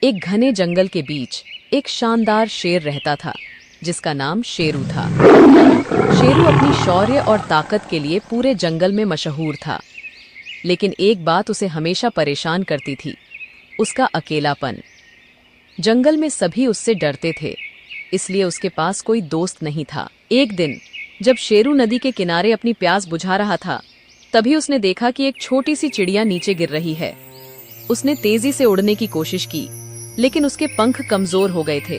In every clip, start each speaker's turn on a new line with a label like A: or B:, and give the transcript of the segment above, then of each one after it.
A: एक घने जंगल के बीच एक शानदार शेर रहता था जिसका नाम शेरू था। शेरू अपनी शौर्य और ताकत के लिए पूरे जंगल में मशहूर था, लेकिन एक बात उसे हमेशा परेशान करती थी, उसका अकेलापन। जंगल में सभी उससे डरते थे, इसलिए उसके पास कोई दोस्त नहीं था। एक दिन जब शेरू नदी के किनारे अपनी प्यास बुझा रहा था, तभी उसने देखा कि एक छोटी सी चिड़िया नीचे गिर रही है। उसने तेजी से उड़ने की कोशिश की, लेकिन उसके पंख कमजोर हो गए थे।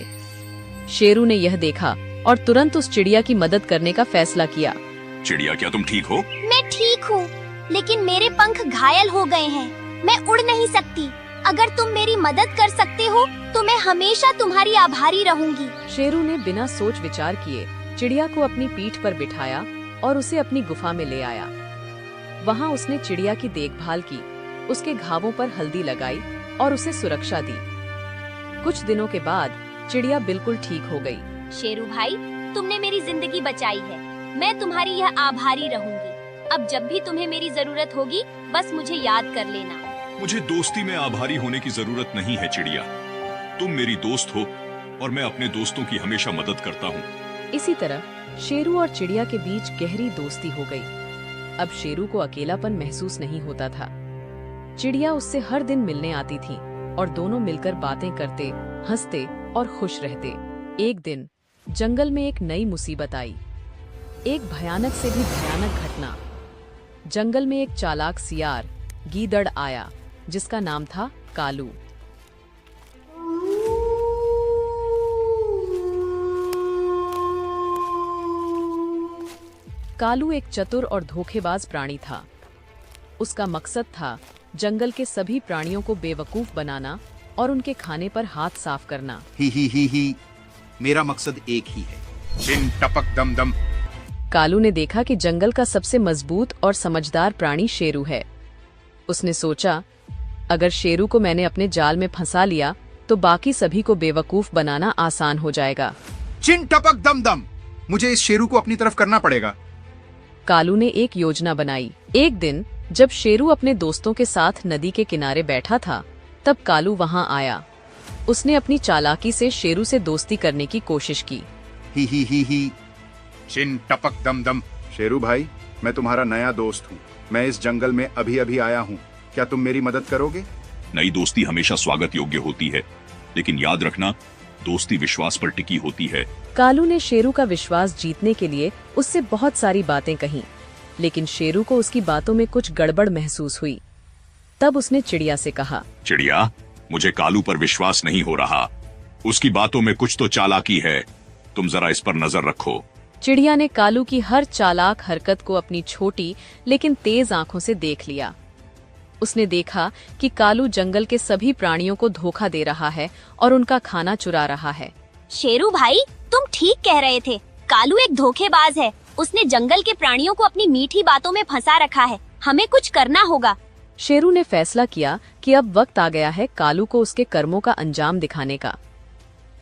A: शेरू ने यह देखा और तुरंत उस चिड़िया की मदद करने का फैसला किया।
B: चिड़िया, क्या तुम ठीक हो?
C: मैं ठीक हूँ, लेकिन मेरे पंख घायल हो गए हैं। मैं उड़ नहीं सकती। अगर तुम मेरी मदद कर सकते हो तो मैं हमेशा तुम्हारी आभारी रहूंगी।
A: शेरू ने बिना सोच विचार किए चिड़िया को अपनी पीठ पर बिठाया और उसे अपनी गुफा में ले आया। वहाँ उसने चिड़िया की देखभाल की, उसके घावों पर हल्दी लगाई और उसे सुरक्षा दी। कुछ दिनों के बाद चिड़िया बिल्कुल ठीक हो गई।
C: शेरू भाई, तुमने मेरी जिंदगी बचाई है। मैं तुम्हारी यह आभारी रहूंगी। अब जब भी तुम्हें मेरी जरूरत होगी, बस मुझे याद कर लेना।
B: मुझे दोस्ती में आभारी होने की जरूरत नहीं है चिड़िया। तुम मेरी दोस्त हो और मैं अपने दोस्तों की हमेशा मदद करता हूँ।
A: इसी तरह शेरू और चिड़िया के बीच गहरी दोस्ती हो गई। अब शेरू को अकेलापन महसूस नहीं होता था। चिड़िया उससे हर दिन मिलने आती थी और दोनों मिलकर बातें करते, हंसते और खुश रहते। एक दिन जंगल में एक नई मुसीबत आई, एक भयानक से भी भयानक घटना। जंगल में एक चालाक सियार गीदड़ आया जिसका नाम था कालू। कालू एक चतुर और धोखेबाज प्राणी था। उसका मकसद था जंगल के सभी प्राणियों को बेवकूफ बनाना और उनके खाने पर हाथ साफ करना।
D: ही मेरा मकसद एक ही है, चिन टपक दम दम।
A: कालू ने देखा कि जंगल का सबसे मजबूत और समझदार प्राणी शेरू है। उसने सोचा, अगर शेरू को मैंने अपने जाल में फंसा लिया तो बाकी सभी को बेवकूफ बनाना आसान हो जाएगा।
D: चिन टपक दम दम, मुझे इस शेरू को अपनी तरफ करना पड़ेगा।
A: कालू ने एक योजना बनाई। एक दिन जब शेरू अपने दोस्तों के साथ नदी के किनारे बैठा था, तब कालू वहां आया। उसने अपनी चालाकी से शेरू से दोस्ती करने की कोशिश की।
D: ही चिन टपक दम दम। शेरू भाई, मैं तुम्हारा नया दोस्त हूँ। मैं इस जंगल में अभी अभी आया हूँ। क्या तुम मेरी मदद करोगे?
B: नई दोस्ती हमेशा स्वागत योग्य होती है, लेकिन याद रखना, दोस्ती विश्वास पर टिकी होती है।
A: कालू ने शेरू का विश्वास जीतने के लिए उससे बहुत सारी बातें कहीं, लेकिन शेरू को उसकी बातों में कुछ गड़बड़ महसूस हुई। तब उसने चिड़िया से कहा,
B: चिड़िया, मुझे कालू पर विश्वास नहीं हो रहा। उसकी बातों में कुछ तो चालाकी है। तुम जरा इस पर नजर रखो।
A: चिड़िया ने कालू की हर चालाक हरकत को अपनी छोटी लेकिन तेज आंखों से देख लिया। उसने देखा कि कालू जंगल के सभी प्राणियों को धोखा दे रहा है और उनका खाना चुरा रहा है।
C: शेरू भाई, तुम ठीक कह रहे थे। कालू एक धोखेबाज है। उसने जंगल के प्राणियों को अपनी मीठी बातों में फंसा रखा है। हमें कुछ करना होगा।
A: शेरू ने फैसला किया कि अब वक्त आ गया है कालू को उसके कर्मों का अंजाम दिखाने का।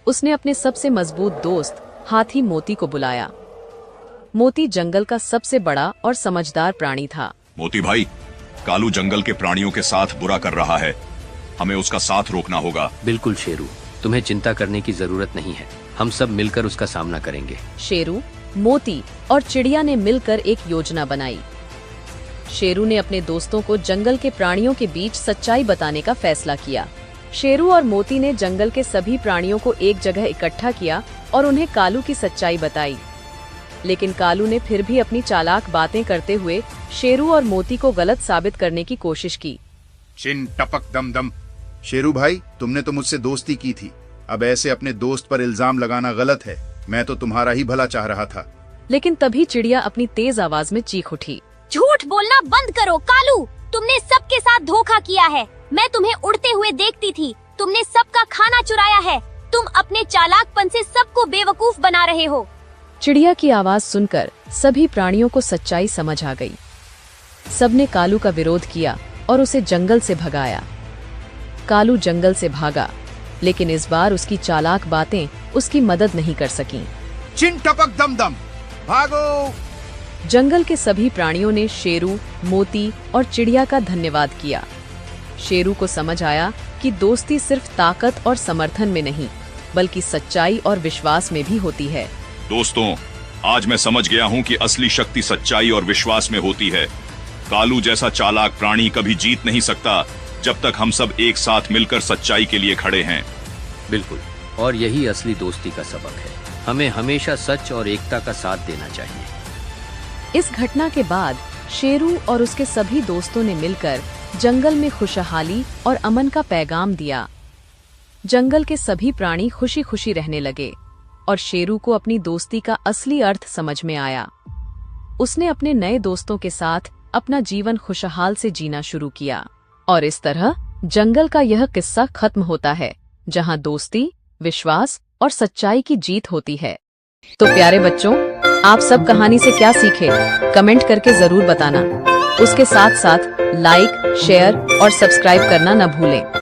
A: उसने अपने सबसे मजबूत दोस्त हाथी मोती को बुलाया। मोती जंगल का सबसे बड़ा और समझदार प्राणी था।
B: मोती भाई, कालू जंगल के प्राणियों के साथ बुरा कर रहा है। हमें उसका साथ रोकना होगा।
E: बिल्कुल शेरू, तुम्हें चिंता करने की जरूरत नहीं है। हम सब मिलकर उसका सामना करेंगे।
A: शेरू, मोती और चिड़िया ने मिलकर एक योजना बनाई। शेरू ने अपने दोस्तों को जंगल के प्राणियों के बीच सच्चाई बताने का फैसला किया। शेरू और मोती ने जंगल के सभी प्राणियों को एक जगह इकट्ठा किया और उन्हें कालू की सच्चाई बताई। लेकिन कालू ने फिर भी अपनी चालाक बातें करते हुए शेरू और मोती को गलत साबित करने की कोशिश की।
D: चिन टपक दम दम। शेरू भाई, तुमने तो मुझसे दोस्ती की थी। अब ऐसे अपने दोस्त पर इल्जाम लगाना गलत है। मैं तो तुम्हारा ही भला चाह रहा था।
A: लेकिन तभी चिड़िया अपनी तेज आवाज में चीख उठी,
C: झूठ बोलना बंद करो कालू। तुमने सबके साथ धोखा किया है। मैं तुम्हें उड़ते हुए देखती थी। तुमने सबका खाना चुराया है। तुम अपने चालाकपन से सबको बेवकूफ बना रहे हो।
A: चिड़िया की आवाज सुनकर सभी प्राणियों को सच्चाई समझ आ गई। सबने कालू का विरोध किया और उसे जंगल से भगाया। कालू जंगल से भागा, लेकिन इस बार उसकी चालाक बातें उसकी मदद नहीं कर सकीं।
D: चिन टपक दम दम, भागो।
A: जंगल के सभी प्राणियों ने शेरू, मोती और चिड़िया का धन्यवाद किया। शेरू को समझ आया कि कि दोस्ती सिर्फ ताकत और समर्थन में नहीं, बल्कि सच्चाई और विश्वास में भी होती है।
B: दोस्तों, आज मैं समझ गया हूँ कि असली शक्ति सच्चाई और विश्वास में होती है। कालू जैसा चालाक प्राणी कभी जीत नहीं सकता जब तक हम सब एक साथ मिलकर सच्चाई के लिए खड़े हैं।
E: बिल्कुल, और यही असली दोस्ती का सबक है। हमें हमेशा सच और एकता का साथ देना चाहिए।
A: इस घटना के बाद शेरू और उसके सभी दोस्तों ने मिलकर जंगल में खुशहाली और अमन का पैगाम दिया। जंगल के सभी प्राणी खुशी खुशी रहने लगे और शेरू को अपनी दोस्ती का असली अर्थ समझ में आया। उसने अपने नए दोस्तों के साथ अपना जीवन खुशहाल से जीना शुरू किया और इस तरह जंगल का यह किस्सा खत्म होता है, जहां दोस्ती, विश्वास और सच्चाई की जीत होती है। तो प्यारे बच्चों, आप सब कहानी से क्या सीखे, कमेंट करके जरूर बताना। उसके साथ साथ लाइक, शेयर और सब्सक्राइब करना न भूलें।